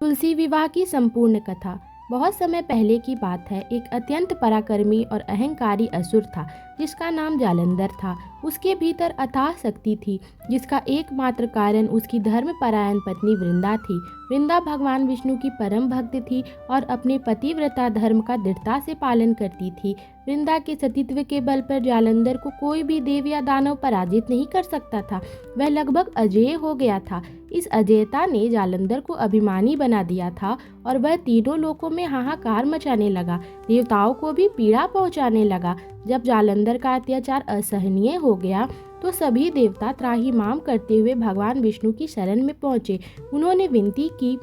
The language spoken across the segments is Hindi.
तुलसी विवाह की संपूर्ण कथा। बहुत समय पहले की बात है। एक अत्यंत पराक्रमी और अहंकारी असुर था जिसका नाम जालंधर था। उसके भीतर अथाह शक्ति थी जिसका एकमात्र कारण उसकी धर्मपरायण पत्नी वृंदा थी। वृंदा भगवान विष्णु की परम भक्त थी और अपने पतिव्रता धर्म का दृढ़ता से पालन करती थी। वृंदा के सतीत्व के बल पर जालंधर को कोई भी देव या दानव पराजित नहीं कर सकता था। वह लगभग अजेय हो गया था। इस अजेयता ने जालंधर को अभिमानी बना दिया था और वह तीनों लोकों में हाहाकार मचाने लगा, देवताओं को भी पीड़ा पहुंचाने लगा। जब जालंधर का अत्याचार असहनीय हो गया तो सभी देवता त्राहिमाम करते हुए भगवान विष्णु की शरण में पहुंचे। उन्होंने विनती की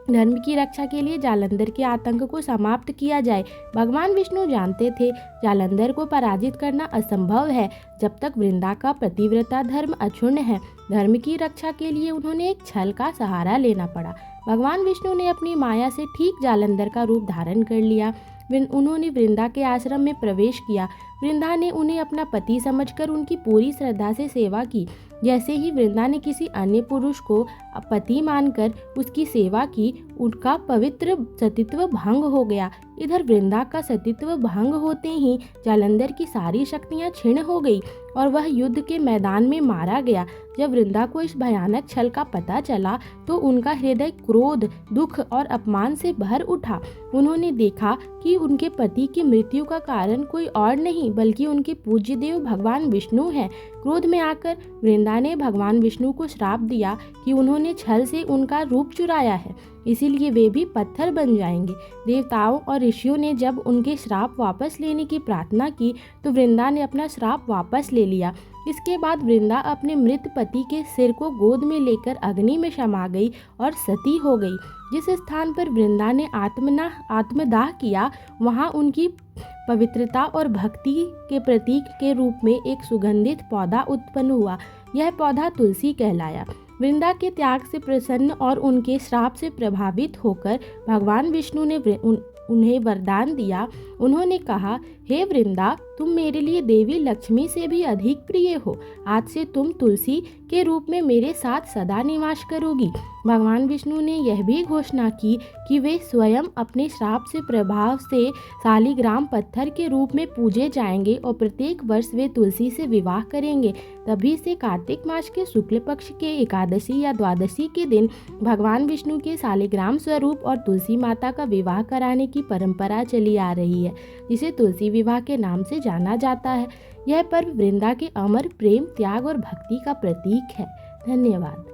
धर्म की रक्षा के लिए जालंधर के आतंक को समाप्त किया जाए। भगवान विष्णु जानते थे जालंधर को पराजित करना असंभव है जब तक वृंदा का पतिव्रता धर्म अक्षुण्ण है। धर्म की रक्षा के लिए उन्होंने एक छल का सहारा लेना पड़ा। भगवान विष्णु ने अपनी माया से ठीक जालंधर का रूप धारण कर लिया। उन्होंने वृंदा के आश्रम में प्रवेश किया। वृंदा ने उन्हें अपना पति समझकर उनकी पूरी श्रद्धा से सेवा की। जैसे ही वृंदा ने किसी अन्य पुरुष को पति मानकर उसकी सेवा की, उनका पवित्र सतीत्व भंग हो गया। इधर वृंदा का सतीत्व भंग होते ही जालंधर की सारी शक्तियां क्षीण हो गई और वह युद्ध के मैदान में मारा गया। जब वृंदा को इस भयानक छल का पता चला तो उनका हृदय क्रोध, दुख और अपमान से भर उठा। उन्होंने देखा कि उनके पति की मृत्यु का कारण कोई और नहीं बल्कि उनके पूज्य देव भगवान विष्णु हैं। क्रोध में आकर वृंदा ने भगवान विष्णु को श्राप दिया कि उन्होंने छल से उनका रूप चुराया है, इसीलिए वे भी पत्थर बन जाएंगे। देवताओं और ऋषियों ने जब उनके श्राप वापस लेने की प्रार्थना की तो वृंदा ने अपना श्राप वापस ले लिया। इसके बाद वृंदा अपने मृत पति के सिर को गोद में लेकर अग्नि में समा गई और सती हो गई। जिस स्थान पर वृंदा ने आत्मदाह किया वहाँ उनकी पवित्रता और भक्ति के प्रतीक के रूप में एक सुगंधित पौधा उत्पन्न हुआ। यह पौधा तुलसी कहलाया। वृंदा के त्याग से प्रसन्न और उनके श्राप से प्रभावित होकर भगवान विष्णु ने उन्हें वरदान दिया। उन्होंने कहा, हे वृंदा, तुम मेरे लिए देवी लक्ष्मी से भी अधिक प्रिय हो। आज से तुम तुलसी के रूप में मेरे साथ सदा निवास करोगी। भगवान विष्णु ने यह भी घोषणा की कि वे स्वयं अपने श्राप से प्रभाव से शालिग्राम पत्थर के रूप में पूजे जाएंगे और प्रत्येक वर्ष वे तुलसी से विवाह करेंगे। तभी से कार्तिक मास के शुक्ल पक्ष के एकादशी या द्वादशी के दिन भगवान विष्णु के शालिग्राम स्वरूप और तुलसी माता का विवाह कराने की परंपरा चली आ रही है, जिसे तुलसी विवाह के नाम से जाना जाता है। यह पर्व वृंदा के अमर प्रेम, त्याग और भक्ति का प्रतीक है। धन्यवाद।